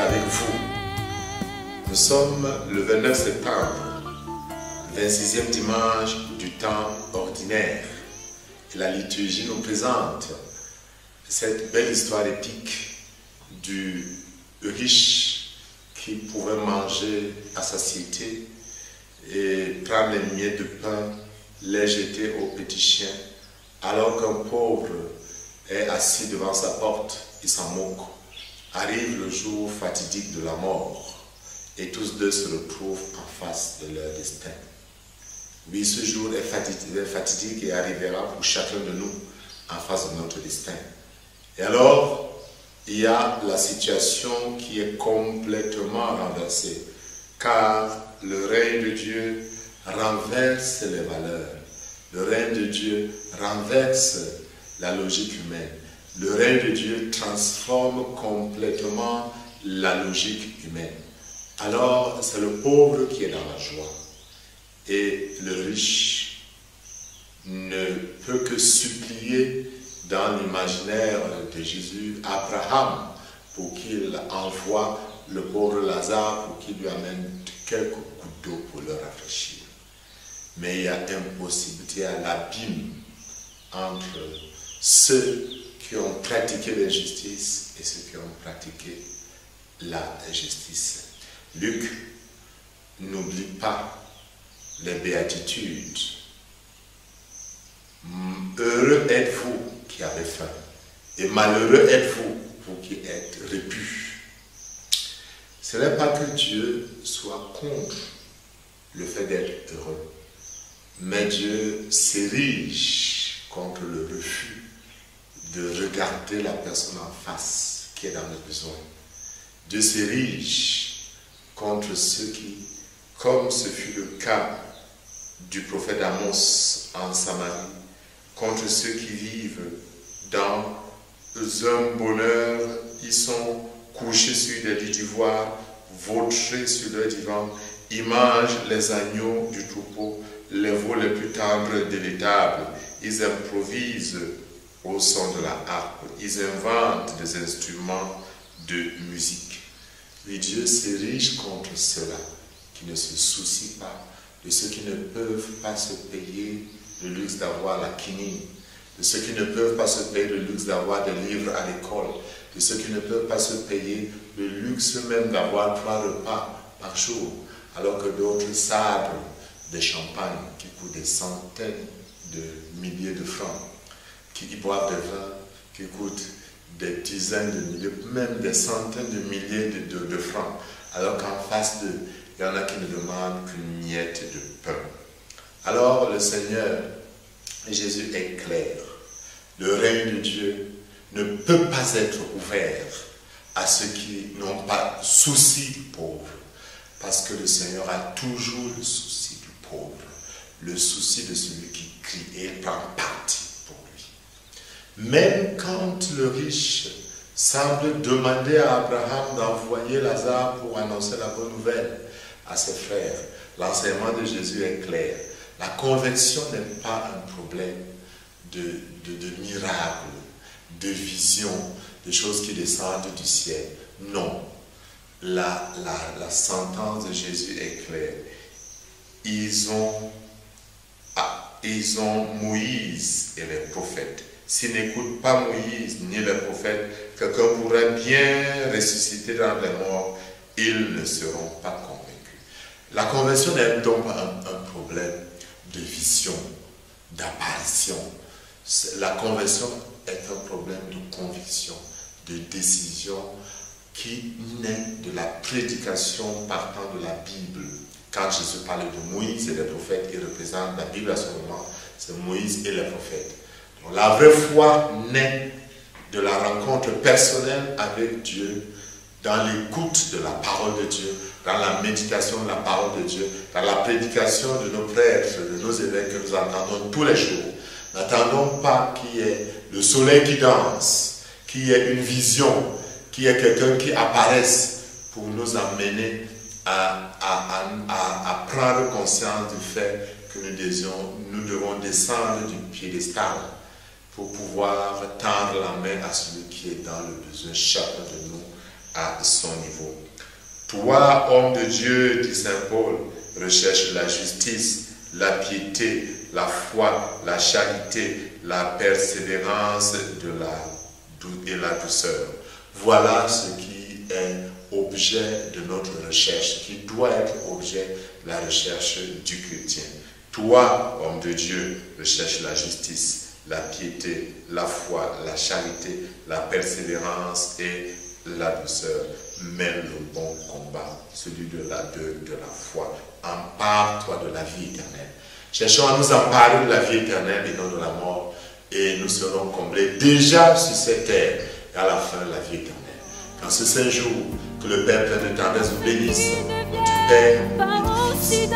avec vous. Nous sommes le 29 septembre, 26e dimanche du temps ordinaire. Et la liturgie nous présente cette belle histoire épique du riche qui pouvait manger à satiété et prendre les miettes de pain, les jeter aux petits chiens, alors qu'un pauvre est assis devant sa porte, il s'en moque. Arrive le jour fatidique de la mort et tous deux se retrouvent en face de leur destin. Oui, ce jour est fatidique et arrivera pour chacun de nous en face de notre destin. Et alors, il y a la situation qui est complètement renversée, car le règne de Dieu renverse les valeurs. Le règne de Dieu renverse la logique humaine. Le règne de Dieu transforme complètement la logique humaine. Alors, c'est le pauvre qui est dans la joie. Et le riche ne peut que supplier dans l'imaginaire de Jésus Abraham pour qu'il envoie le pauvre Lazare pour qu'il lui amène quelques gouttes d'eau pour le rafraîchir. Mais il y a impossibilité à l'abîme entre ceux qui ont pratiqué l'injustice et ceux qui ont pratiqué la justice. Luc n'oublie pas les béatitudes. Heureux êtes-vous qui avez faim, et malheureux êtes-vous, vous qui êtes repus. Ce n'est pas que Dieu soit contre le fait d'être heureux, mais Dieu s'érige contre le refus de regarder la personne en face qui est dans le besoin. Dieu s'érige contre ceux qui, comme ce fut le cas du prophète Amos en Samarie, contre ceux qui vivent dans un bonheur, ils sont couchés sur des lits d'ivoire, vautrés sur leur divan, ils mangent les agneaux du troupeau, les veaux les plus tendres de l'étable, ils improvisent au son de la harpe, ils inventent des instruments de musique. Mais Dieu s'érige contre ceux-là qui ne se soucient pas de ceux qui ne peuvent pas se payer le luxe d'avoir la quinine, de ceux qui ne peuvent pas se payer le luxe d'avoir des livres à l'école, de ceux qui ne peuvent pas se payer le luxe même d'avoir 3 repas par jour, alors que d'autres sabrent des champagnes qui coûtent des centaines de milliers de francs, qui boivent des vins qui coûtent des dizaines de milliers, même des centaines de milliers de francs, alors qu'en face d'eux, il y en a qui ne demandent qu'une miette de pain. Alors le Seigneur, Jésus est clair. Le règne de Dieu ne peut pas être ouvert à ceux qui n'ont pas souci du pauvre. Parce que le Seigneur a toujours le souci du pauvre, le souci de celui qui crie, et il prend parti pour lui. Même quand le riche semble demander à Abraham d'envoyer Lazare pour annoncer la bonne nouvelle à ses frères, l'enseignement de Jésus est clair. La conversion n'est pas un problème de miracle, de vision, de choses qui descendent du ciel. Non. La sentence de Jésus est claire. Ils ont Moïse et les prophètes. S'ils n'écoutent pas Moïse ni les prophètes, quelqu'un pourrait bien ressusciter dans les morts, ils ne seront pas convaincus. La conversion n'est donc pas un problème de vision, d'apparition. La conversion est un problème de conviction, de décision qui naît de la prédication partant de la Bible. Quand Jésus parle de Moïse et des prophètes, il représente la Bible à ce moment, c'est Moïse et les prophètes. Donc, la vraie foi naît de la rencontre personnelle avec Dieu, dans l'écoute de la parole de Dieu, dans la méditation de la parole de Dieu, dans la prédication de nos prêtres, de nos évêques que nous entendons tous les jours. N'attendons pas qu'il y ait le soleil qui danse, qu'il y ait une vision, qu'il y ait quelqu'un qui apparaisse pour nous amener à prendre conscience du fait que nous devons descendre du piédestal pour pouvoir tendre la main à celui qui est dans le besoin, chacun de nous, à son niveau. Toi, homme de Dieu, dit Saint Paul, recherche la justice, la piété, la foi, la charité, la persévérance et la douceur. Voilà ce qui est objet de notre recherche, qui doit être objet de la recherche du chrétien. Toi, homme de Dieu, recherche la justice, la piété, la foi, la charité, la persévérance et la douceur. Mène le bon combat, celui de la foi. Empare-toi de la vie éternelle. Cherchons à nous emparer de la vie éternelle et non de la mort, et nous serons comblés déjà sur cette terre et à la fin de la vie éternelle. Dans ce saint jour, que le Père plein de tendresse vous bénisse, du Père et du Fils et